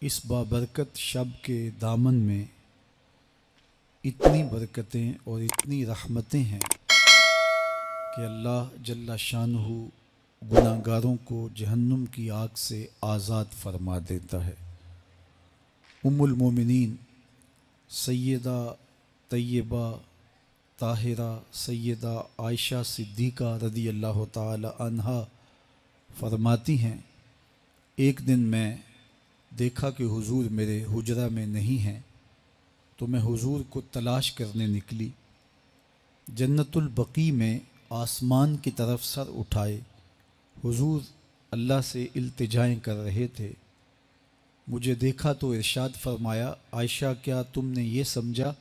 اس بابرکت شب کے دامن میں اتنی برکتیں اور اتنی رحمتیں ہیں کہ اللہ جل شانہ گناہ گاروں کو جہنم کی آگ سے آزاد فرما دیتا ہے۔ ام المومنین سیدہ طیبہ طاہرہ سیدہ عائشہ صدیقہ رضی اللہ تعالی عنہا فرماتی ہیں، ایک دن میں دیکھا کہ حضور میرے حجرہ میں نہیں ہیں، تو میں حضور کو تلاش کرنے نکلی۔ جنت البقیع میں آسمان کی طرف سر اٹھائے حضور اللہ سے التجائیں کر رہے تھے۔ مجھے دیکھا تو ارشاد فرمایا، عائشہ کیا تم نے یہ سمجھا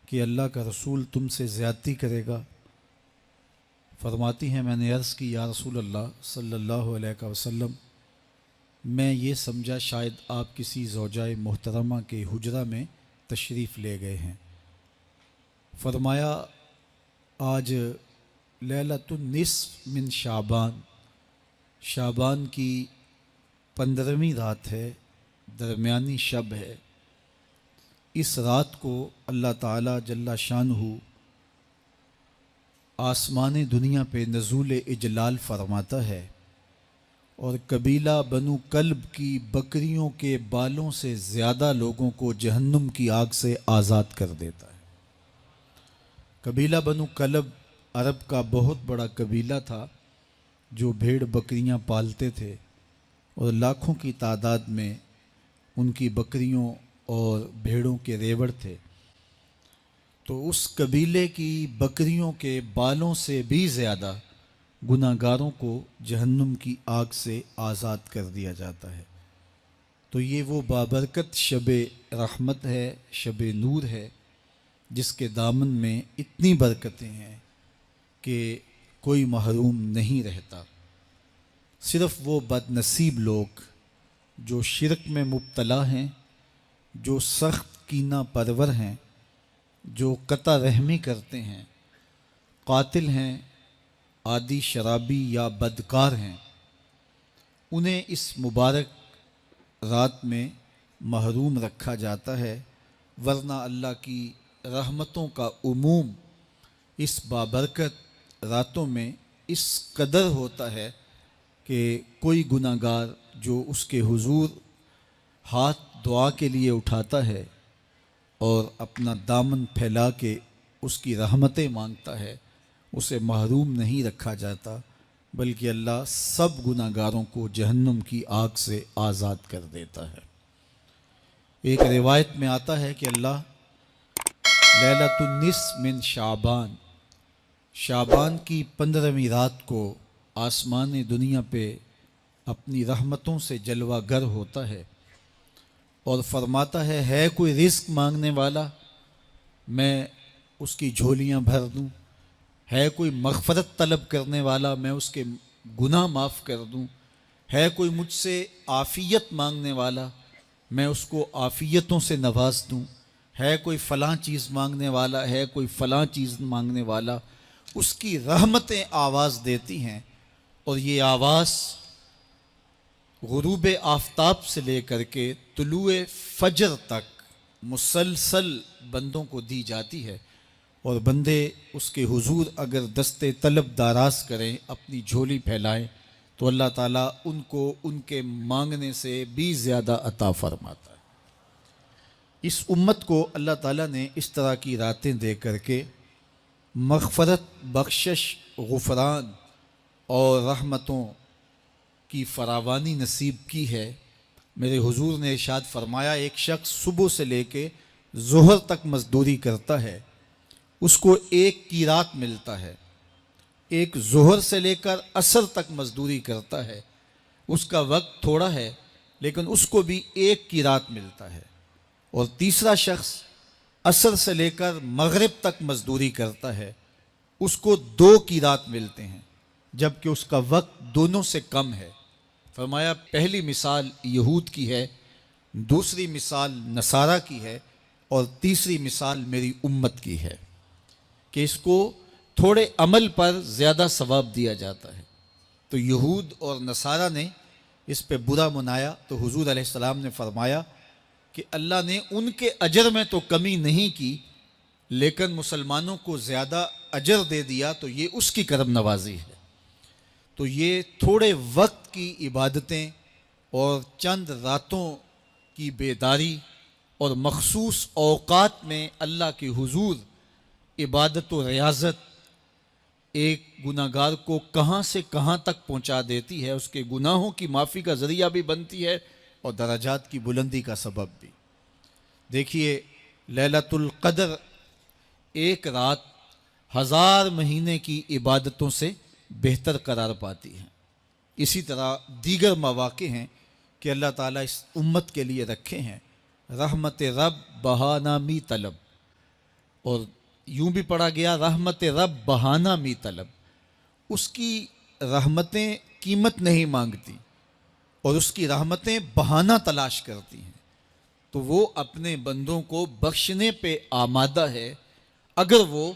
کہ اللہ کا رسول تم سے زیادتی کرے گا؟ فرماتی ہیں میں نے عرض کی یا رسول اللہ صلی اللہ علیہ وسلم، میں یہ سمجھا شاید آپ کسی زوجائے محترمہ کے حجرہ میں تشریف لے گئے ہیں۔ فرمایا آج لیلۃ النصف من شعبان، شعبان کی 15ویں رات ہے، درمیانی شب ہے۔ اس رات کو اللہ تعالی جل شانہ آسمان دنیا پہ نزول اجلال فرماتا ہے اور قبیلہ بنو کلب کی بکریوں کے بالوں سے زیادہ لوگوں کو جہنم کی آگ سے آزاد کر دیتا ہے۔ قبیلہ بنو کلب عرب کا بہت بڑا قبیلہ تھا جو بھیڑ بکریاں پالتے تھے اور لاکھوں کی تعداد میں ان کی بکریوں اور بھیڑوں کے ریوڑ تھے۔ تو اس قبیلے کی بکریوں کے بالوں سے بھی زیادہ گناہ گاروں کو جہنم کی آگ سے آزاد کر دیا جاتا ہے۔ تو یہ وہ بابرکت شب رحمت ہے، شب نور ہے، جس کے دامن میں اتنی برکتیں ہیں کہ کوئی محروم نہیں رہتا۔ صرف وہ بد نصیب لوگ جو شرک میں مبتلا ہیں، جو سخت کینہ پرور ہیں، جو قطع رحمی کرتے ہیں، قاتل ہیں، عادی شرابی یا بدکار ہیں، انہیں اس مبارک رات میں محروم رکھا جاتا ہے، ورنہ اللہ کی رحمتوں کا عموم اس بابرکت راتوں میں اس قدر ہوتا ہے کہ کوئی گناہ گار جو اس کے حضور ہاتھ دعا کے لیے اٹھاتا ہے اور اپنا دامن پھیلا کے اس کی رحمتیں مانگتا ہے، اسے محروم نہیں رکھا جاتا، بلکہ اللہ سب گناہ گاروں کو جہنم کی آگ سے آزاد کر دیتا ہے۔ ایک روایت میں آتا ہے کہ اللہ لیلۃ النصف من شعبان، شعبان کی 15ویں رات کو آسمان دنیا پہ اپنی رحمتوں سے جلوہ گر ہوتا ہے اور فرماتا ہے کوئی رزق مانگنے والا، میں اس کی جھولیاں بھر دوں، ہے کوئی مغفرت طلب کرنے والا، میں اس کے گناہ معاف کر دوں، ہے کوئی مجھ سے عافیت مانگنے والا، میں اس کو عافیتوں سے نواز دوں، ہے کوئی فلاں چیز مانگنے والا، ہے کوئی فلاں چیز مانگنے والا، اس کی رحمتیں آواز دیتی ہیں اور یہ آواز غروب آفتاب سے لے کر کے طلوع فجر تک مسلسل بندوں کو دی جاتی ہے، اور بندے اس کے حضور اگر دست طلب دراز کریں، اپنی جھولی پھیلائیں، تو اللہ تعالیٰ ان کو ان کے مانگنے سے بھی زیادہ عطا فرماتا ہے۔ اس امت کو اللہ تعالیٰ نے اس طرح کی راتیں دے کر کے مغفرت، بخشش، غفران اور رحمتوں کی فراوانی نصیب کی ہے۔ میرے حضور نے ارشاد فرمایا ایک شخص صبح سے لے کے ظہر تک مزدوری کرتا ہے، اس کو ایک قیراط ملتا ہے۔ ایک ظہر سے لے کر عصر تک مزدوری کرتا ہے، اس کا وقت تھوڑا ہے لیکن اس کو بھی ایک قیراط ملتا ہے۔ اور تیسرا شخص عصر سے لے کر مغرب تک مزدوری کرتا ہے، اس کو 2 قیراط ملتے ہیں، جبکہ اس کا وقت دونوں سے کم ہے۔ فرمایا پہلی مثال یہود کی ہے، دوسری مثال نصارہ کی ہے، اور تیسری مثال میری امت کی ہے کہ اس کو تھوڑے عمل پر زیادہ ثواب دیا جاتا ہے۔ تو یہود اور نصارہ نے اس پہ برا منایا تو حضور علیہ السلام نے فرمایا کہ اللہ نے ان کے اجر میں تو کمی نہیں کی، لیکن مسلمانوں کو زیادہ اجر دے دیا، تو یہ اس کی کرم نوازی ہے۔ تو یہ تھوڑے وقت کی عبادتیں اور چند راتوں کی بیداری اور مخصوص اوقات میں اللہ کے حضور عبادت و ریاضت ایک گناہ گار کو کہاں سے کہاں تک پہنچا دیتی ہے، اس کے گناہوں کی معافی کا ذریعہ بھی بنتی ہے اور درجات کی بلندی کا سبب بھی۔ دیکھیے، لیلۃ القدر ایک رات 1000 مہینے کی عبادتوں سے بہتر قرار پاتی ہے۔ اسی طرح دیگر مواقع ہیں کہ اللہ تعالیٰ اس امت کے لیے رکھے ہیں، رحمت رب بہانہ می طلب، اور یوں بھی پڑھا گیا رحمت رب بہانہ می طلب۔ اس کی رحمتیں قیمت نہیں مانگتی اور اس کی رحمتیں بہانہ تلاش کرتی ہیں، تو وہ اپنے بندوں کو بخشنے پہ آمادہ ہے اگر وہ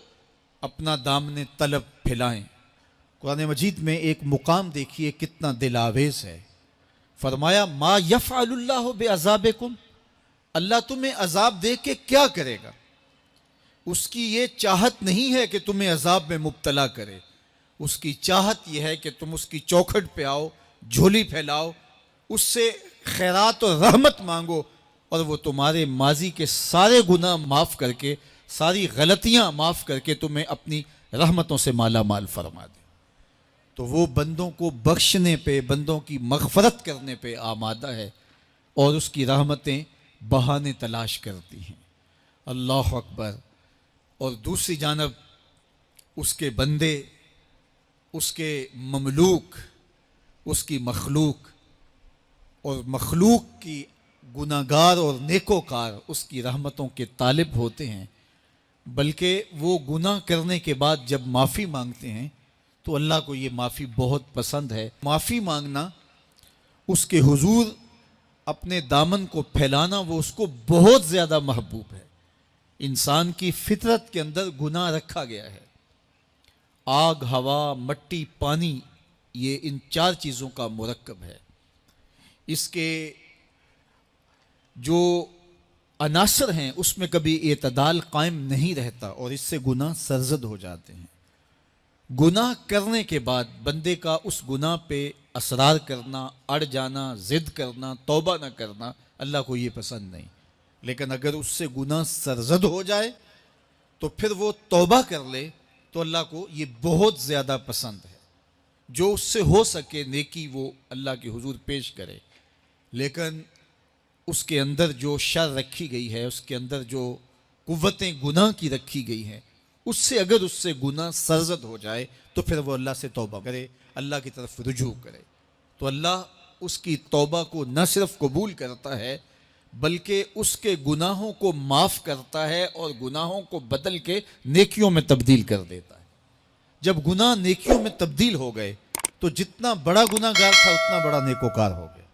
اپنا دامن طلب پھیلائیں۔ قرآن مجید میں ایک مقام دیکھیے کتنا دل آویز ہے، فرمایا ما یفعل اللہ بعذابکم، اللہ تمہیں عذاب دے کے کیا کرے گا؟ اس کی یہ چاہت نہیں ہے کہ تمہیں عذاب میں مبتلا کرے، اس کی چاہت یہ ہے کہ تم اس کی چوکھٹ پہ آؤ، جھولی پھیلاؤ، اس سے خیرات اور رحمت مانگو، اور وہ تمہارے ماضی کے سارے گناہ معاف کر کے، ساری غلطیاں معاف کر کے تمہیں اپنی رحمتوں سے مالا مال فرما دے۔ تو وہ بندوں کو بخشنے پہ، بندوں کی مغفرت کرنے پہ آمادہ ہے اور اس کی رحمتیں بہانے تلاش کرتی ہیں۔ اللہ اکبر۔ اور دوسری جانب اس کے بندے، اس کے مملوک، اس کی مخلوق، اور مخلوق کی گناہ گار اور نیکوکار اس کی رحمتوں کے طالب ہوتے ہیں، بلکہ وہ گناہ کرنے کے بعد جب معافی مانگتے ہیں تو اللہ کو یہ معافی بہت پسند ہے۔ معافی مانگنا، اس کے حضور اپنے دامن کو پھیلانا، وہ اس کو بہت زیادہ محبوب ہے۔ انسان کی فطرت کے اندر گناہ رکھا گیا ہے۔ آگ، ہوا، مٹی، پانی، یہ ان 4 چیزوں کا مرکب ہے۔ اس کے جو عناصر ہیں اس میں کبھی اعتدال قائم نہیں رہتا اور اس سے گناہ سرزد ہو جاتے ہیں۔ گناہ کرنے کے بعد بندے کا اس گناہ پہ اصرار کرنا، اڑ جانا، ضد کرنا، توبہ نہ کرنا، اللہ کو یہ پسند نہیں۔ لیکن اگر اس سے گناہ سرزد ہو جائے تو پھر وہ توبہ کر لے تو اللہ کو یہ بہت زیادہ پسند ہے۔ جو اس سے ہو سکے نیکی وہ اللہ کے حضور پیش کرے، لیکن اس کے اندر جو شر رکھی گئی ہے، اس کے اندر جو قوتیں گناہ کی رکھی گئی ہیں، اس سے اگر اس سے گناہ سرزد ہو جائے تو پھر وہ اللہ سے توبہ کرے، اللہ کی طرف رجوع کرے، تو اللہ اس کی توبہ کو نہ صرف قبول کرتا ہے بلکہ اس کے گناہوں کو معاف کرتا ہے اور گناہوں کو بدل کے نیکیوں میں تبدیل کر دیتا ہے۔ جب گناہ نیکیوں میں تبدیل ہو گئے تو جتنا بڑا گناہ گار تھا اتنا بڑا نیکوکار ہو گیا۔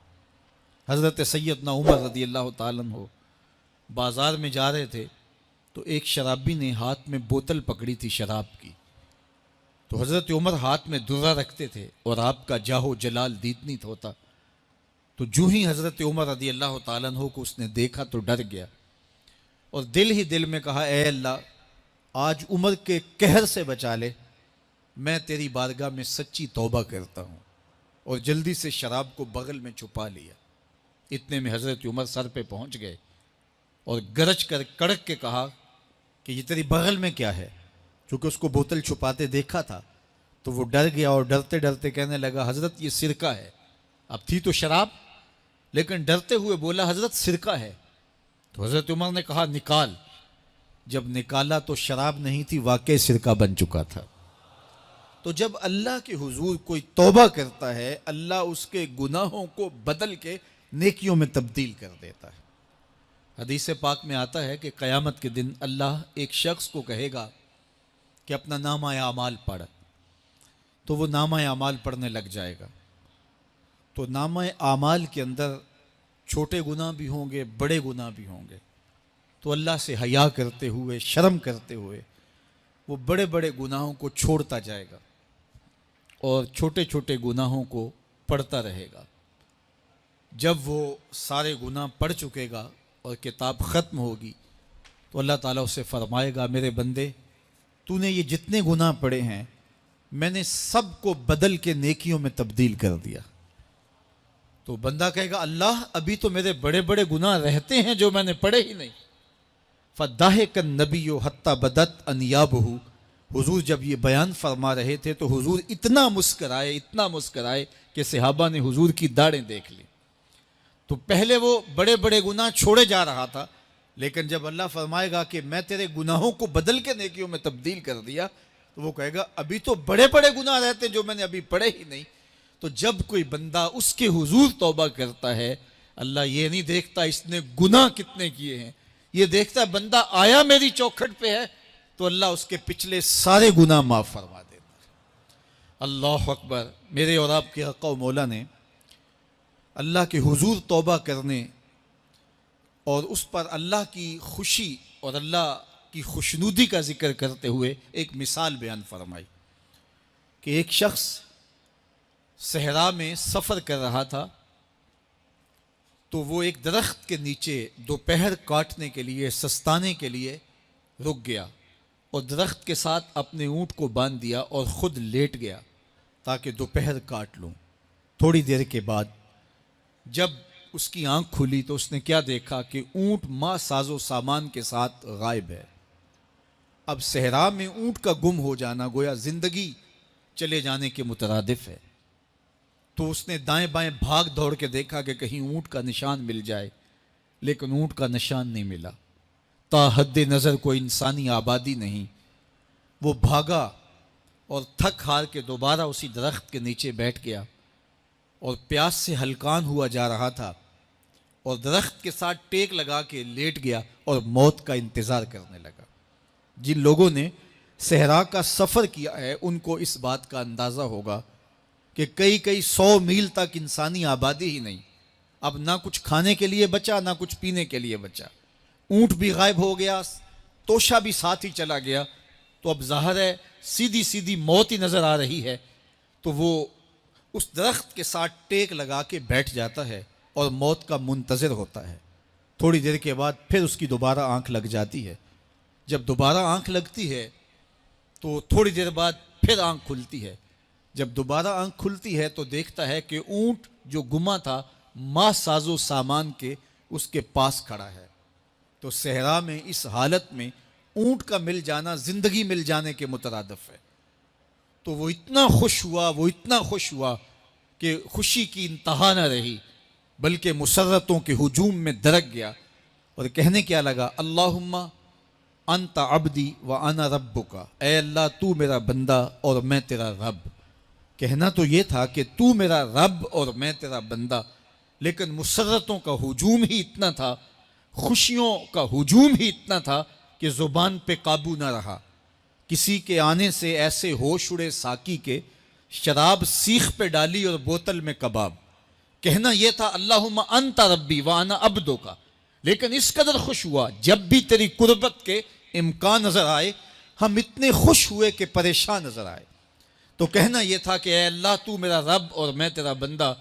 حضرت سیدنا عمر رضی اللہ تعالیٰ عنہ بازار میں جا رہے تھے تو ایک شرابی نے ہاتھ میں بوتل پکڑی تھی شراب کی، تو حضرت عمر ہاتھ میں درہ رکھتے تھے اور آپ کا جاہ و جلال دیدنیت ہوتا، تو جو ہی حضرت عمر رضی اللہ تعالیٰ عنہ کو اس نے دیکھا تو ڈر گیا اور دل ہی دل میں کہا، اے اللہ آج عمر کے قہر سے بچا لے، میں تیری بارگاہ میں سچی توبہ کرتا ہوں، اور جلدی سے شراب کو بغل میں چھپا لیا۔ اتنے میں حضرت عمر سر پہ پہنچ گئے اور گرج کر کڑک کے کہا کہ یہ تیری بغل میں کیا ہے؟ چونکہ اس کو بوتل چھپاتے دیکھا تھا تو وہ ڈر گیا اور ڈرتے ڈرتے کہنے لگا، حضرت یہ سرکہ ہے۔ اب تھی تو شراب، لیکن ڈرتے ہوئے بولا، حضرت سرکہ ہے۔ تو حضرت عمر نے کہا، نکال۔ جب نکالا تو شراب نہیں تھی، واقعی سرکہ بن چکا تھا۔ تو جب اللہ کے حضور کوئی توبہ کرتا ہے، اللہ اس کے گناہوں کو بدل کے نیکیوں میں تبدیل کر دیتا ہے۔ حدیث پاک میں آتا ہے کہ قیامت کے دن اللہ ایک شخص کو کہے گا کہ اپنا نامہ اعمال پڑھ، تو وہ نامہ اعمال پڑھنے لگ جائے گا، تو نامہ اعمال کے اندر چھوٹے گناہ بھی ہوں گے، بڑے گناہ بھی ہوں گے، تو اللہ سے حیا کرتے ہوئے، شرم کرتے ہوئے وہ بڑے بڑے گناہوں کو چھوڑتا جائے گا اور چھوٹے چھوٹے گناہوں کو پڑھتا رہے گا۔ جب وہ سارے گناہ پڑھ چکے گا اور کتاب ختم ہوگی تو اللہ تعالیٰ اسے فرمائے گا میرے بندے تو نے یہ جتنے گناہ پڑے ہیں میں نے سب کو بدل کے نیکیوں میں تبدیل کر دیا. تو بندہ کہے گا اللہ ابھی تو میرے بڑے بڑے گناہ رہتے ہیں جو میں نے پڑھے ہی نہیں. فَضَحِكَ النَّبِيُّ حَتَّى بَدَتْ أَنْيَابُهُ. حضور جب یہ بیان فرما رہے تھے تو حضور اتنا مسکرائے کہ صحابہ نے حضور کی داڑھیں دیکھ لی. تو پہلے وہ بڑے بڑے گناہ چھوڑے جا رہا تھا، لیکن جب اللہ فرمائے گا کہ میں تیرے گناہوں کو بدل کے نیکیوں میں تبدیل کر دیا تو وہ کہے گا ابھی تو بڑے بڑے گناہ رہتے جو میں نے ابھی پڑھے ہی نہیں. تو جب کوئی بندہ اس کے حضور توبہ کرتا ہے اللہ یہ نہیں دیکھتا اس نے گناہ کتنے کیے ہیں، یہ دیکھتا ہے بندہ آیا میری چوکھٹ پہ ہے تو اللہ اس کے پچھلے سارے گناہ معاف فرما دیتا ہے. اللہ اکبر. میرے اور آپ کے آقا و مولا نے اللہ کے حضور توبہ کرنے اور اس پر اللہ کی خوشی اور اللہ کی خوشنودی کا ذکر کرتے ہوئے ایک مثال بیان فرمائی کہ ایک شخص صحرا میں سفر کر رہا تھا تو وہ ایک درخت کے نیچے دوپہر کاٹنے کے لیے سستانے کے لیے رک گیا اور درخت کے ساتھ اپنے اونٹ کو باندھ دیا اور خود لیٹ گیا تاکہ دوپہر کاٹ لوں. تھوڑی دیر کے بعد جب اس کی آنکھ کھلی تو اس نے کیا دیکھا کہ اونٹ ماں ساز و سامان کے ساتھ غائب ہے. اب صحرا میں اونٹ کا گم ہو جانا گویا زندگی چلے جانے کے مترادف ہے. تو اس نے دائیں بائیں بھاگ دوڑ کے دیکھا کہ کہیں اونٹ کا نشان مل جائے، لیکن اونٹ کا نشان نہیں ملا. تا حد نظر کوئی انسانی آبادی نہیں. وہ بھاگا اور تھک ہار کے دوبارہ اسی درخت کے نیچے بیٹھ گیا اور پیاس سے ہلکان ہوا جا رہا تھا اور درخت کے ساتھ ٹیک لگا کے لیٹ گیا اور موت کا انتظار کرنے لگا. جن لوگوں نے صحرا کا سفر کیا ہے ان کو اس بات کا اندازہ ہوگا کہ کئی 100 میل تک انسانی آبادی ہی نہیں. اب نہ کچھ کھانے کے لیے بچا نہ کچھ پینے کے لیے بچا. اونٹ بھی غائب ہو گیا، توشا بھی ساتھ ہی چلا گیا. تو اب ظاہر ہے سیدھی موت ہی نظر آ رہی ہے. تو وہ اس درخت کے ساتھ ٹیک لگا کے بیٹھ جاتا ہے اور موت کا منتظر ہوتا ہے. تھوڑی دیر کے بعد پھر اس کی دوبارہ آنکھ لگ جاتی ہے. جب دوبارہ آنکھ لگتی ہے تو تھوڑی دیر بعد پھر آنکھ کھلتی ہے. جب دوبارہ آنکھ کھلتی ہے تو دیکھتا ہے کہ اونٹ جو گما تھا ماں ساز و سامان کے اس کے پاس کھڑا ہے. تو صحرا میں اس حالت میں اونٹ کا مل جانا زندگی مل جانے کے مترادف ہے. تو وہ اتنا خوش ہوا کہ خوشی کی انتہا نہ رہی، بلکہ مسرتوں کے ہجوم میں درک گیا اور کہنے کیا لگا اللہم انت عبدی وانا ربک. اے اللہ تو میرا بندہ اور میں تیرا رب. کہنا تو یہ تھا کہ تو میرا رب اور میں تیرا بندہ، لیکن مسرتوں کا ہجوم ہی اتنا تھا، خوشیوں کا ہجوم ہی اتنا تھا کہ زبان پہ قابو نہ رہا. کسی کے آنے سے ایسے ہوش اڑے ساکی کے، شراب سیخ پہ ڈالی اور بوتل میں کباب. کہنا یہ تھا اللہم انت ربی وانا عبدک، لیکن اس قدر خوش ہوا جب بھی تیری قربت کے امکان نظر آئے ہم اتنے خوش ہوئے کہ پریشان نظر آئے. تو کہنا یہ تھا کہ اے اللہ تو میرا رب اور میں تیرا بندہ،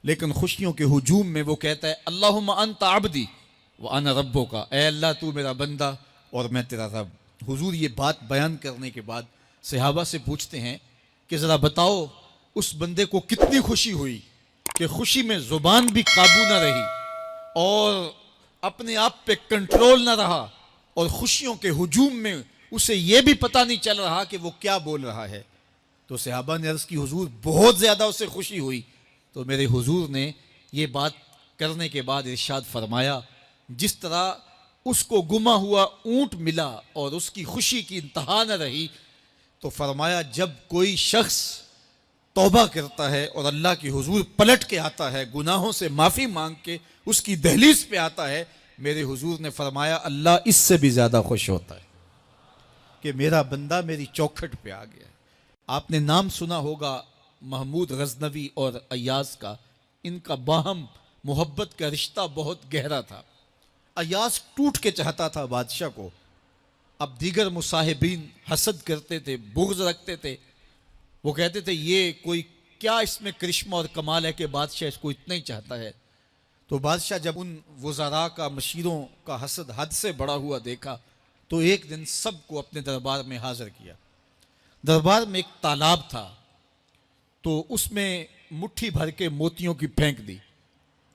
لیکن خوشیوں کے ہجوم میں وہ کہتا ہے اللہم انت عبدی وانا ربک. اے اللہ تو میرا بندہ اور میں تیرا رب. حضور یہ بات بیان کرنے کے بعد صحابہ سے پوچھتے ہیں کہ ذرا بتاؤ اس بندے کو کتنی خوشی ہوئی کہ خوشی میں زبان بھی قابو نہ رہی اور اپنے آپ پہ کنٹرول نہ رہا، اور خوشیوں کے ہجوم میں اسے یہ بھی پتہ نہیں چل رہا کہ وہ کیا بول رہا ہے. تو صحابہ نے عرض کی حضور بہت زیادہ اسے خوشی ہوئی. تو میرے حضور نے یہ بات کرنے کے بعد ارشاد فرمایا جس طرح اس کو گما ہوا اونٹ ملا اور اس کی خوشی کی انتہا نہ رہی، تو فرمایا جب کوئی شخص توبہ کرتا ہے اور اللہ کی حضور پلٹ کے آتا ہے، گناہوں سے معافی مانگ کے اس کی دہلیز پہ آتا ہے، میرے حضور نے فرمایا اللہ اس سے بھی زیادہ خوش ہوتا ہے کہ میرا بندہ میری چوکھٹ پہ آ گیا. آپ نے نام سنا ہوگا محمود غزنوی اور ایاز کا. ان کا باہم محبت کا رشتہ بہت گہرا تھا. ایاز ٹوٹ کے چاہتا تھا بادشاہ کو. اب دیگر مصاحبین حسد کرتے تھے، بغض رکھتے تھے. وہ کہتے تھے یہ کوئی کیا اس میں کرشمہ اور کمال ہے کہ بادشاہ اس کو اتنا ہی چاہتا ہے. تو بادشاہ جب ان وزراء کا مشیروں کا حسد حد سے بڑا ہوا دیکھا تو ایک دن سب کو اپنے دربار میں حاضر کیا۔ دربار میں ایک تالاب تھا، تو اس میں مٹھی بھر کے موتیوں کی پھینک دی،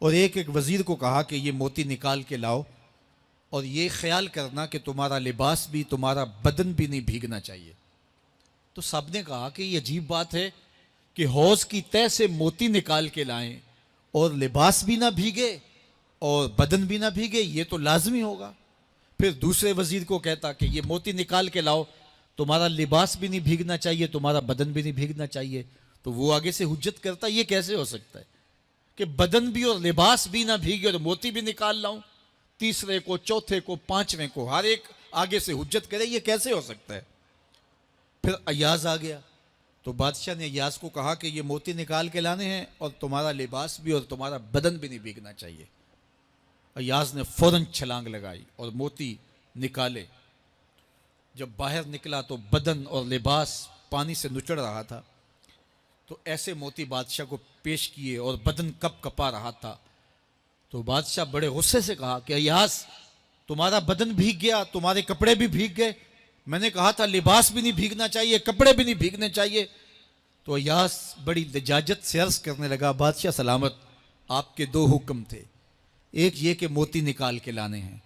اور ایک ایک وزیر کو کہا کہ یہ موتی نکال کے لاؤ، اور یہ خیال کرنا کہ تمہارا لباس بھی، تمہارا بدن بھی نہیں بھیگنا چاہیے۔ تو سب نے کہا کہ یہ عجیب بات ہے کہ حوض کی تہہ سے موتی نکال کے لائیں اور لباس بھی نہ بھیگے اور بدن بھی نہ بھیگے، یہ تو لازمی ہوگا۔ پھر دوسرے وزیر کو کہتا کہ یہ موتی نکال کے لاؤ، تمہارا لباس بھی نہیں بھیگنا چاہیے، تمہارا بدن بھی نہیں بھیگنا چاہیے۔ تو وہ آگے سے حجت کرتا یہ کیسے ہو سکتا ہے کہ بدن بھی اور لباس بھی نہ بھیگے اور موتی بھی نکال لاؤں؟ تیسرے کو، چوتھے کو، پانچویں کو، ہر ایک آگے سے حجت کرے، یہ کیسے ہو سکتا ہے؟ پھر ایاز آ گیا، تو بادشاہ نے ایاز کو کہا کہ یہ موتی نکال کے لانے ہیں اور تمہارا لباس بھی اور تمہارا بدن بھی نہیں بھیگنا چاہیے۔ ایاز نے فوراً چھلانگ لگائی اور موتی نکالے۔ جب باہر نکلا تو بدن اور لباس پانی سے نچڑ رہا تھا، تو ایسے موتی بادشاہ کو پیش کیے اور بدن کپ کپا رہا تھا۔ تو بادشاہ بڑے غصے سے کہا کہ ایاز، تمہارا بدن بھیگ گیا، تمہارے کپڑے بھی بھیگ گئے، میں نے کہا تھا لباس بھی نہیں بھیگنا چاہیے، کپڑے بھی نہیں بھیگنے چاہیے۔ تو ایاز بڑی لجاجت سے عرض کرنے لگا، بادشاہ سلامت، آپ کے دو حکم تھے، ایک یہ کہ موتی نکال کے لانے ہیں،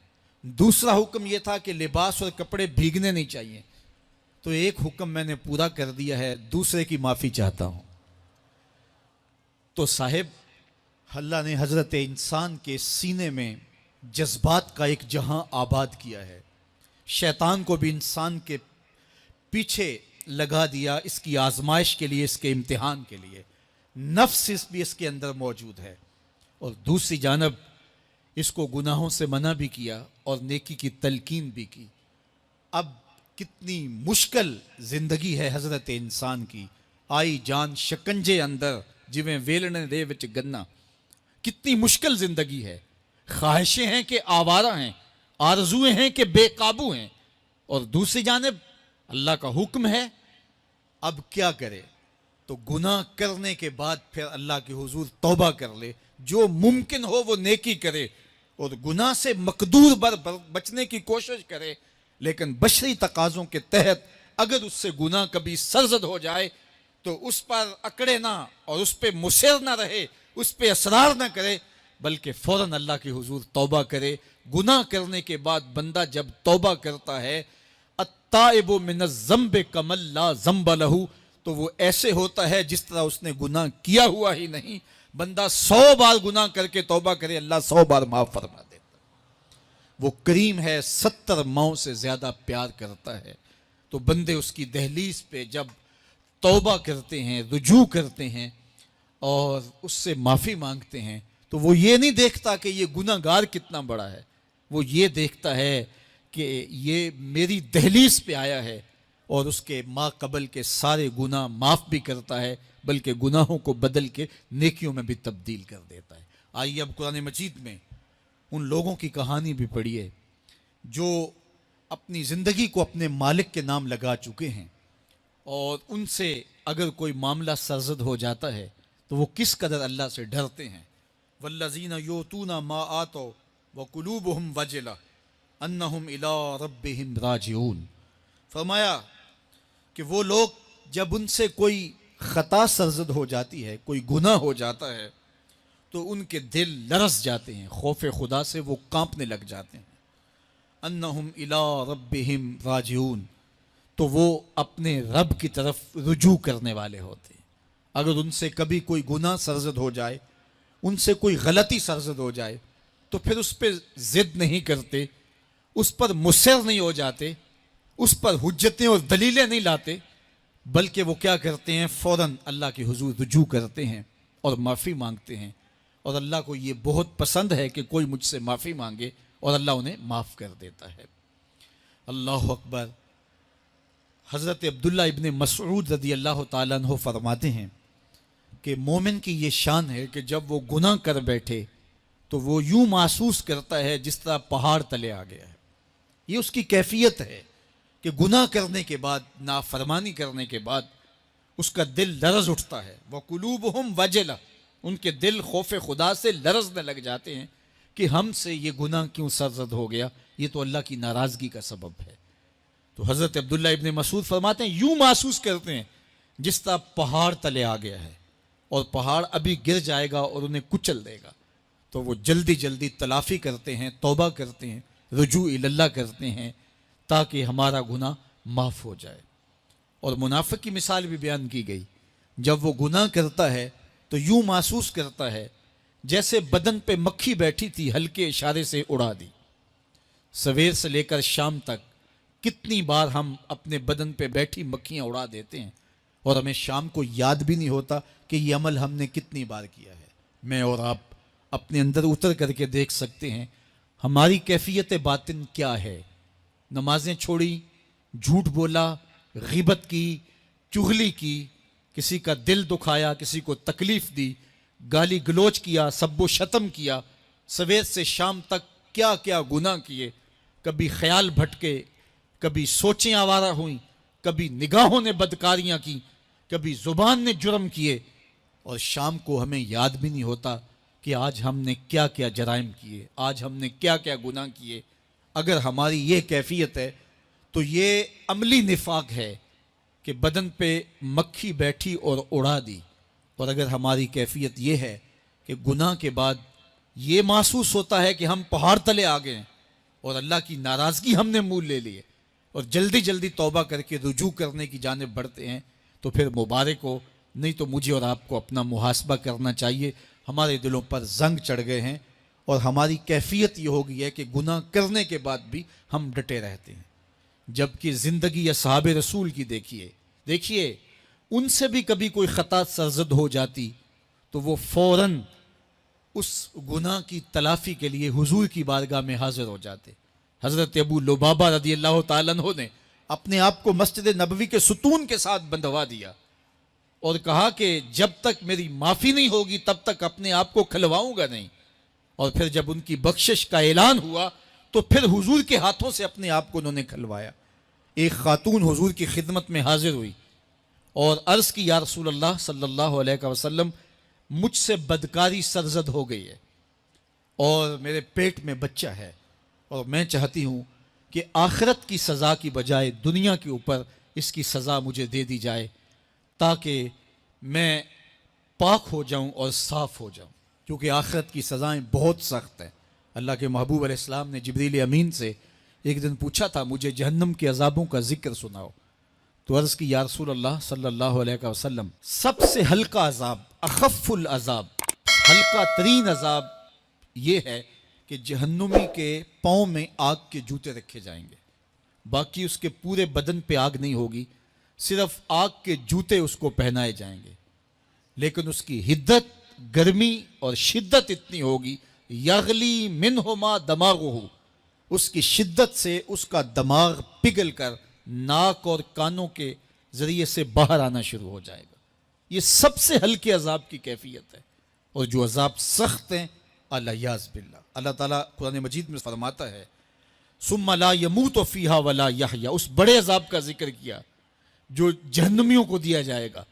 دوسرا حکم یہ تھا کہ لباس اور کپڑے بھیگنے نہیں چاہیے۔ تو ایک حکم میں نے پورا کر دیا ہے، دوسرے کی معافی چاہتا ہوں۔ تو صاحب، اللہ نے حضرت انسان کے سینے میں جذبات کا ایک جہاں آباد کیا ہے، شیطان کو بھی انسان کے پیچھے لگا دیا، اس کی آزمائش کے لیے، اس کے امتحان کے لیے۔ نفس بھی اس کے اندر موجود ہے، اور دوسری جانب اس کو گناہوں سے منع بھی کیا اور نیکی کی تلقین بھی کی۔ اب کتنی مشکل زندگی ہے حضرت انسان کی، آئی جان شکنجے اندر جویں ویلنے دے وچ گنا، کتنی مشکل زندگی ہے۔ خواہشیں ہیں کہ آوارہ ہیں، آرزویں ہیں کہ بے قابو ہیں، اور دوسری جانب اللہ کا حکم ہے۔ اب کیا کرے؟ تو گناہ کرنے کے بعد پھر اللہ کے حضور توبہ کر لے، جو ممکن ہو وہ نیکی کرے، اور گناہ سے مقدور بچنے کی کوشش کرے، لیکن بشری تقاضوں کے تحت اگر اس سے گناہ کبھی سرزد ہو جائے تو اس پر اکڑے نہ اور اس پہ مصر نہ رہے، اس پہ اصرار نہ کرے، بلکہ فوراً اللہ کے حضور توبہ کرے۔ گناہ کرنے کے بعد بندہ جب توبہ کرتا ہے، التائب من الذنب کمن لا ذنب لہ، تو وہ ایسے ہوتا ہے جس طرح اس نے گناہ کیا ہوا ہی نہیں۔ بندہ 100 بار گناہ کر کے توبہ کرے، اللہ 100 بار معاف فرما دیتا۔ وہ کریم ہے، 70 ماؤں سے زیادہ پیار کرتا ہے۔ تو بندے اس کی دہلیز پہ جب توبہ کرتے ہیں، رجوع کرتے ہیں اور اس سے معافی مانگتے ہیں، تو وہ یہ نہیں دیکھتا کہ یہ گناہ گار کتنا بڑا ہے، وہ یہ دیکھتا ہے کہ یہ میری دہلیز پہ آیا ہے، اور اس کے ما قبل کے سارے گناہ معاف بھی کرتا ہے، بلکہ گناہوں کو بدل کے نیکیوں میں بھی تبدیل کر دیتا ہے۔ آئیے اب قرآن مجید میں ان لوگوں کی کہانی بھی پڑھیے جو اپنی زندگی کو اپنے مالک کے نام لگا چکے ہیں، اور ان سے اگر کوئی معاملہ سرزد ہو جاتا ہے تو وہ کس قدر اللہ سے ڈرتے ہیں۔ والذین یؤتون ما آتوا وقلوبہم وجلہ انہم الی ربہم راجعون۔ فرمایا کہ وہ لوگ جب ان سے کوئی خطا سرزد ہو جاتی ہے، کوئی گناہ ہو جاتا ہے، تو ان کے دل لرز جاتے ہیں، خوف خدا سے وہ کانپنے لگ جاتے ہیں۔ انہم الی ربہم راجعون، تو وہ اپنے رب کی طرف رجوع کرنے والے ہوتے ہیں۔ اگر ان سے کبھی کوئی گناہ سرزد ہو جائے، ان سے کوئی غلطی سرزد ہو جائے، تو پھر اس پہ ضد نہیں کرتے، اس پر مصر نہیں ہو جاتے، اس پر حجتیں اور دلیلیں نہیں لاتے، بلکہ وہ کیا کرتے ہیں، فوراً اللہ کے حضور رجوع کرتے ہیں اور معافی مانگتے ہیں۔ اور اللہ کو یہ بہت پسند ہے کہ کوئی مجھ سے معافی مانگے، اور اللہ انہیں معاف کر دیتا ہے۔ اللہ اکبر۔ حضرت عبداللہ ابن مسعود رضی اللہ تعالیٰ عنہ فرماتے ہیں کہ مومن کی یہ شان ہے کہ جب وہ گناہ کر بیٹھے تو وہ یوں محسوس کرتا ہے جس طرح پہاڑ تلے آ گیا ہے۔ یہ اس کی کیفیت ہے کہ گناہ کرنے کے بعد، نافرمانی کرنے کے بعد اس کا دل لرز اٹھتا ہے۔ وَقُلُوبُهُمْ وَجِلَةٌ، ان کے دل خوف خدا سے لرزنے لگ جاتے ہیں کہ ہم سے یہ گناہ کیوں سرزد ہو گیا، یہ تو اللہ کی ناراضگی کا سبب ہے۔ تو حضرت عبداللہ ابن مسعود فرماتے ہیں یوں محسوس کرتے ہیں جس طرح پہاڑ تلے آ گیا ہے اور پہاڑ ابھی گر جائے گا اور انہیں کچل دے گا، تو وہ جلدی جلدی تلافی کرتے ہیں، توبہ کرتے ہیں، رجوع اللہ کرتے ہیں تاکہ ہمارا گناہ معاف ہو جائے۔ اور منافق کی مثال بھی بیان کی گئی، جب وہ گناہ کرتا ہے تو یوں محسوس کرتا ہے جیسے بدن پہ مکھی بیٹھی تھی، ہلکے اشارے سے اڑا دی۔ سویر سے لے کر شام تک کتنی بار ہم اپنے بدن پہ بیٹھی مکھیاں اڑا دیتے ہیں اور ہمیں شام کو یاد بھی نہیں ہوتا کہ یہ عمل ہم نے کتنی بار کیا ہے۔ میں اور آپ اپنے اندر اتر کر کے دیکھ سکتے ہیں ہماری کیفیت باطن کیا ہے۔ نمازیں چھوڑی، جھوٹ بولا، غیبت کی، چغلی کی، کسی کا دل دکھایا، کسی کو تکلیف دی، گالی گلوچ کیا، سب و شتم کیا، سویر سے شام تک کیا کیا گناہ کیے، کبھی خیال بھٹکے، کبھی سوچیں آوارہ ہوئیں، کبھی نگاہوں نے بدکاریاں کی، کبھی زبان نے جرم کیے، اور شام کو ہمیں یاد بھی نہیں ہوتا کہ آج ہم نے کیا کیا جرائم کیے، آج ہم نے کیا کیا گناہ کیے۔ اگر ہماری یہ کیفیت ہے تو یہ عملی نفاق ہے کہ بدن پہ مکھی بیٹھی اور اڑا دی۔ اور اگر ہماری کیفیت یہ ہے کہ گناہ کے بعد یہ محسوس ہوتا ہے کہ ہم پہاڑ تلے آ گئے ہیں اور اللہ کی ناراضگی ہم نے مول لے لیے اور جلدی جلدی توبہ کر کے رجوع کرنے کی جانب بڑھتے ہیں، تو پھر مبارک ہو، نہیں تو مجھے اور آپ کو اپنا محاسبہ کرنا چاہیے۔ ہمارے دلوں پر زنگ چڑھ گئے ہیں اور ہماری کیفیت یہ ہو گئی ہے کہ گناہ کرنے کے بعد بھی ہم ڈٹے رہتے ہیں، جبکہ زندگی اصحاب رسول کی دیکھیے ان سے بھی کبھی کوئی خطا سرزد ہو جاتی تو وہ فوراً اس گناہ کی تلافی کے لیے حضور کی بارگاہ میں حاضر ہو جاتے۔ حضرت ابو لبابہ رضی اللہ تعالیٰ عنہ نے اپنے آپ کو مسجد نبوی کے ستون کے ساتھ بندھوا دیا اور کہا کہ جب تک میری معافی نہیں ہوگی تب تک اپنے آپ کو کھلواؤں گا نہیں۔ اور پھر جب ان کی بخشش کا اعلان ہوا تو پھر حضور کے ہاتھوں سے اپنے آپ کو انہوں نے کھلوایا۔ ایک خاتون حضور کی خدمت میں حاضر ہوئی اور عرض کی یا رسول اللہ صلی اللہ علیہ وسلم، مجھ سے بدکاری سرزد ہو گئی ہے اور میرے پیٹ میں بچہ ہے اور میں چاہتی ہوں کہ آخرت کی سزا کی بجائے دنیا کے اوپر اس کی سزا مجھے دے دی جائے تاکہ میں پاک ہو جاؤں اور صاف ہو جاؤں، کیونکہ آخرت کی سزائیں بہت سخت ہیں۔ اللہ کے محبوب علیہ السلام نے جبریل امین سے ایک دن پوچھا تھا مجھے جہنم کے عذابوں کا ذکر سناؤ، تو عرض کی یا رسول اللہ صلی اللہ علیہ وسلم، سب سے ہلکا عذاب، اخف العذاب، ہلکا ترین عذاب یہ ہے کہ جہنمی کے پاؤں میں آگ کے جوتے رکھے جائیں گے، باقی اس کے پورے بدن پہ آگ نہیں ہوگی، صرف آگ کے جوتے اس کو پہنائے جائیں گے، لیکن اس کی حدت، گرمی اور شدت اتنی ہوگی، یغلی منہما دماغہ، اس کی شدت سے اس کا دماغ پگھل کر ناک اور کانوں کے ذریعے سے باہر آنا شروع ہو جائے گا۔ یہ سب سے ہلکے عذاب کی کیفیت ہے، اور جو عذاب سخت ہیں الیاذ باللہ، اللہ تعالیٰ قرآن مجید میں فرماتا ہے ثم لا يموت فیہا ولا یحیا، اس بڑے عذاب کا ذکر کیا جو جہنمیوں کو دیا جائے گا،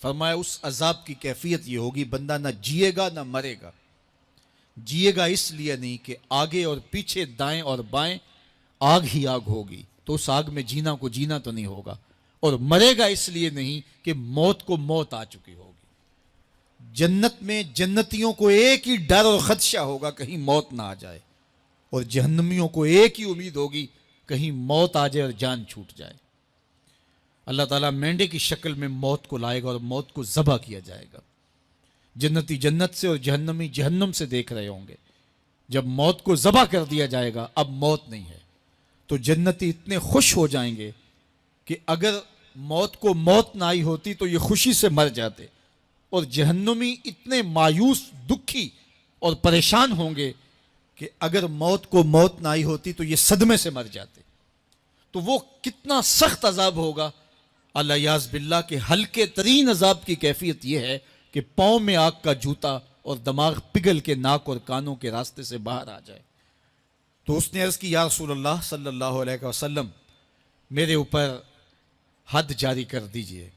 فرمایا اس عذاب کی کیفیت یہ ہوگی بندہ نہ جیے گا نہ مرے گا۔ جیے گا اس لیے نہیں کہ آگے اور پیچھے، دائیں اور بائیں آگ ہی آگ ہوگی، تو اس آگ میں جینا کو جینا تو نہیں ہوگا، اور مرے گا اس لیے نہیں کہ موت کو موت آ چکی ہوگی۔ جنت میں جنتیوں کو ایک ہی ڈر اور خدشہ ہوگا کہیں موت نہ آ جائے، اور جہنمیوں کو ایک ہی امید ہوگی کہیں موت آ جائے اور جان چھوٹ جائے۔ اللہ تعالیٰ مینڈے کی شکل میں موت کو لائے گا اور موت کو ذبح کیا جائے گا۔ جنتی جنت سے اور جہنمی جہنم سے دیکھ رہے ہوں گے، جب موت کو ذبح کر دیا جائے گا اب موت نہیں ہے، تو جنتی اتنے خوش ہو جائیں گے کہ اگر موت کو موت نہ آئی ہوتی تو یہ خوشی سے مر جاتے، اور جہنمی اتنے مایوس، دکھی اور پریشان ہوں گے کہ اگر موت کو موت نہ آئی ہوتی تو یہ صدمے سے مر جاتے۔ تو وہ کتنا سخت عذاب ہوگا الیاذ باللہ، کہ ہلکے ترین عذاب کی کیفیت یہ ہے کہ پاؤں میں آگ کا جوتا اور دماغ پگھل کے ناک اور کانوں کے راستے سے باہر آ جائے۔ تو اس نے عرض کی یا رسول اللہ صلی اللہ علیہ وسلم، میرے اوپر حد جاری کر دیجئے،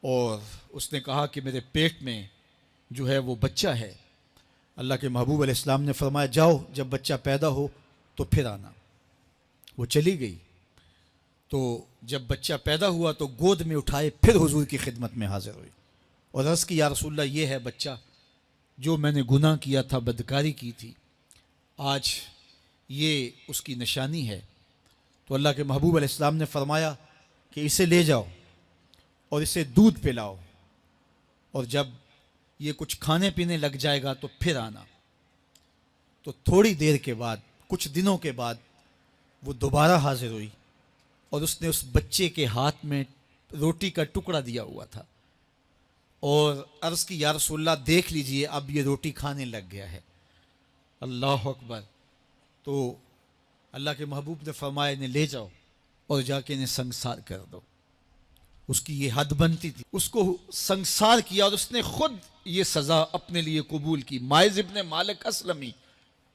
اور اس نے کہا کہ میرے پیٹ میں جو ہے وہ بچہ ہے. اللہ کے محبوب علیہ السلام نے فرمایا جاؤ جب بچہ پیدا ہو تو پھر آنا. وہ چلی گئی. تو جب بچہ پیدا ہوا تو گود میں اٹھائے پھر حضور کی خدمت میں حاضر ہوئی اور عرض کی یا رسول اللہ یہ ہے بچہ جو میں نے گناہ کیا تھا، بدکاری کی تھی، آج یہ اس کی نشانی ہے. تو اللہ کے محبوب علیہ السلام نے فرمایا کہ اسے لے جاؤ اور اسے دودھ پلاؤ اور جب یہ کچھ کھانے پینے لگ جائے گا تو پھر آنا. تو تھوڑی دیر کے بعد، کچھ دنوں کے بعد وہ دوبارہ حاضر ہوئی اور اس نے اس بچے کے ہاتھ میں روٹی کا ٹکڑا دیا ہوا تھا اور عرض کی یا رسول اللہ دیکھ لیجئے اب یہ روٹی کھانے لگ گیا ہے. اللہ اکبر. تو اللہ کے محبوب نے فرمایا انہیں لے جاؤ اور جا کے انہیں سنگسار کر دو. اس کی یہ حد بنتی تھی، اس کو سنگسار کیا اور اس نے خود یہ سزا اپنے لیے قبول کی. مائز ابن مالک اسلمی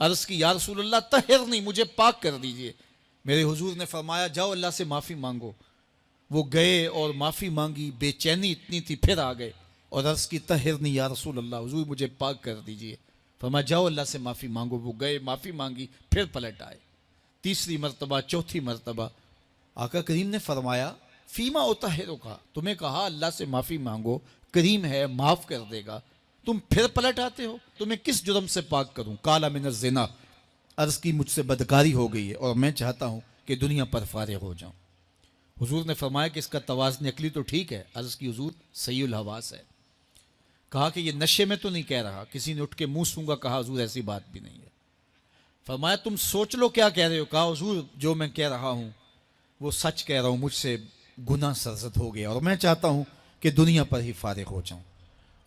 عرض کی یا رسول اللہ طہرنی، مجھے پاک کر دیجئے. میرے حضور نے فرمایا جاؤ اللہ سے معافی مانگو. وہ گئے اور معافی مانگی، بے چینی اتنی تھی، پھر آ گئے اور عرض کی طہرنی یا رسول اللہ، حضور مجھے پاک کر دیجئے. فرمایا جاؤ اللہ سے معافی مانگو. وہ گئے، معافی مانگی، پھر پلٹ آئے. تیسری مرتبہ، چوتھی مرتبہ آقا کریم نے فرمایا فیما اطہرک، تمہیں کہا اللہ سے معافی مانگو، کریم ہے معاف کر دے گا، تم پھر پلٹ آتے ہو، تمہیں کس جرم سے پاک کروں؟ قال من الزنا، عرض کی مجھ سے بدکاری ہو گئی ہے اور میں چاہتا ہوں کہ دنیا پر فارغ ہو جاؤں. حضور نے فرمایا کہ اس کا توازن عقلی تو ٹھیک ہے. عرض کی حضور صحیح الحواس ہے. کہا کہ یہ نشے میں تو نہیں کہہ رہا. کسی نے اٹھ کے منہ سونگا. کہا حضور ایسی بات بھی نہیں ہے. فرمایا تم سوچ لو کیا کہہ رہے ہو. کہا حضور جو میں کہہ رہا ہوں وہ سچ کہہ رہا ہوں، مجھ سے گناہ سرزد ہو گیا اور میں چاہتا ہوں کہ دنیا پر ہی فارغ ہو جاؤں.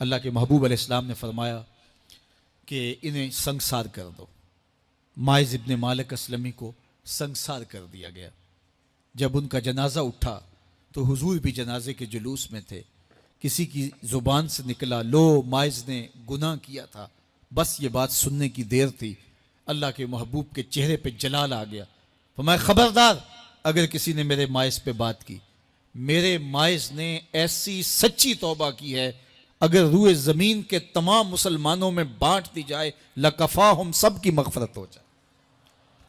اللہ کے محبوب علیہ السلام نے فرمایا کہ انہیں سنگسار کر دو. مائز ابن مالک اسلمی کو سنگسار کر دیا گیا. جب ان کا جنازہ اٹھا تو حضور بھی جنازے کے جلوس میں تھے. کسی کی زبان سے نکلا لو مائز نے گناہ کیا تھا. بس یہ بات سننے کی دیر تھی، اللہ کے محبوب کے چہرے پہ جلال آ گیا. فرمایا خبردار اگر کسی نے میرے مائز پہ بات کی، میرے مائز نے ایسی سچی توبہ کی ہے اگر روئے زمین کے تمام مسلمانوں میں بانٹ دی جائے لکفاہم، سب کی مغفرت ہو جائے.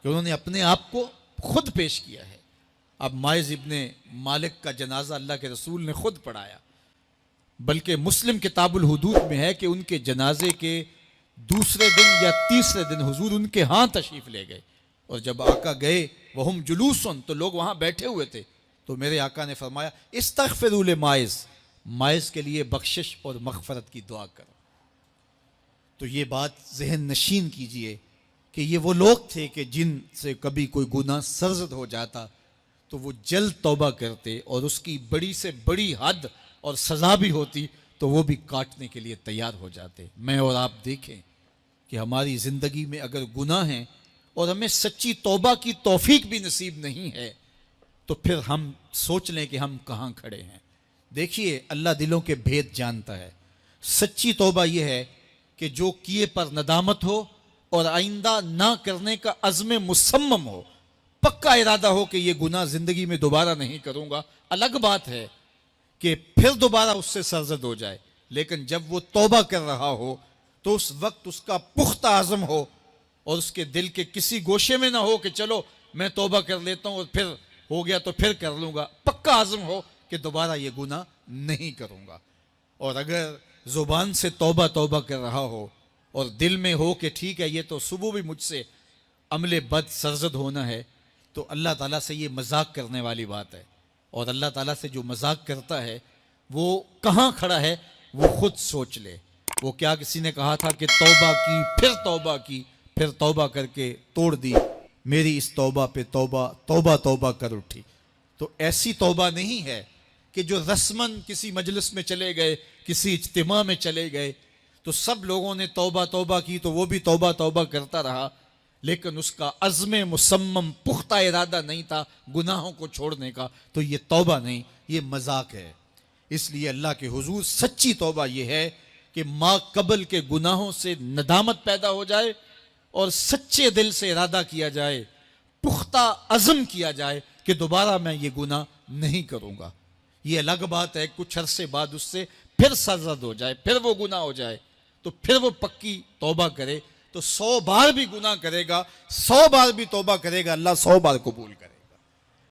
کہ انہوں نے اپنے آپ کو خود پیش کیا ہے. اب مائز ابن مالک کا جنازہ اللہ کے رسول نے خود پڑھایا، بلکہ مسلم کتاب الحدود میں ہے کہ ان کے جنازے کے دوسرے دن یا تیسرے دن حضور ان کے ہاں تشریف لے گئے. اور جب آقا گئے وہم جلوسن، تو لوگ وہاں بیٹھے ہوئے تھے. تو میرے آقا نے فرمایا استغفروا لمائز، مائز کے لیے بخشش اور مغفرت کی دعا کرو. تو یہ بات ذہن نشین کیجئے کہ یہ وہ لوگ تھے کہ جن سے کبھی کوئی گناہ سرزد ہو جاتا تو وہ جلد توبہ کرتے اور اس کی بڑی سے بڑی حد اور سزا بھی ہوتی تو وہ بھی کاٹنے کے لیے تیار ہو جاتے. میں اور آپ دیکھیں کہ ہماری زندگی میں اگر گناہ ہیں اور ہمیں سچی توبہ کی توفیق بھی نصیب نہیں ہے تو پھر ہم سوچ لیں کہ ہم کہاں کھڑے ہیں. دیکھیے اللہ دلوں کے بھید جانتا ہے. سچی توبہ یہ ہے کہ جو کیے پر ندامت ہو اور آئندہ نہ کرنے کا عزم مصمم ہو، پکا ارادہ ہو کہ یہ گناہ زندگی میں دوبارہ نہیں کروں گا. الگ بات ہے کہ پھر دوبارہ اس سے سرزد ہو جائے، لیکن جب وہ توبہ کر رہا ہو تو اس وقت اس کا پختہ عزم ہو اور اس کے دل کے کسی گوشے میں نہ ہو کہ چلو میں توبہ کر لیتا ہوں اور پھر ہو گیا تو پھر کر لوں گا. پکا عزم ہو کہ دوبارہ یہ گناہ نہیں کروں گا. اور اگر زبان سے توبہ توبہ کر رہا ہو اور دل میں ہو کہ ٹھیک ہے یہ تو صبح بھی مجھ سے عمل بد سرزد ہونا ہے، تو اللہ تعالیٰ سے یہ مذاق کرنے والی بات ہے. اور اللہ تعالیٰ سے جو مذاق کرتا ہے وہ کہاں کھڑا ہے وہ خود سوچ لے. وہ کیا کسی نے کہا تھا کہ توبہ کی پھر توبہ کی پھر توبہ کر کے توڑ دی، میری اس توبہ پہ توبہ توبہ توبہ کر اٹھی. تو ایسی توبہ نہیں ہے کہ جو رسماً کسی مجلس میں چلے گئے، کسی اجتماع میں چلے گئے تو سب لوگوں نے توبہ توبہ کی تو وہ بھی توبہ توبہ کرتا رہا، لیکن اس کا عزم مصمم پختہ ارادہ نہیں تھا گناہوں کو چھوڑنے کا. تو یہ توبہ نہیں، یہ مذاق ہے. اس لیے اللہ کے حضور سچی توبہ یہ ہے کہ ما قبل کے گناہوں سے ندامت پیدا ہو جائے اور سچے دل سے ارادہ کیا جائے، پختہ عزم کیا جائے کہ دوبارہ میں یہ گناہ نہیں کروں گا. یہ الگ بات ہے کچھ عرصے بعد اس سے پھر سرزد ہو جائے، پھر وہ گناہ ہو جائے تو پھر وہ پکی توبہ کرے، تو 100 بار بھی گناہ کرے گا، 100 بار بھی توبہ کرے گا، اللہ 100 بار قبول کرے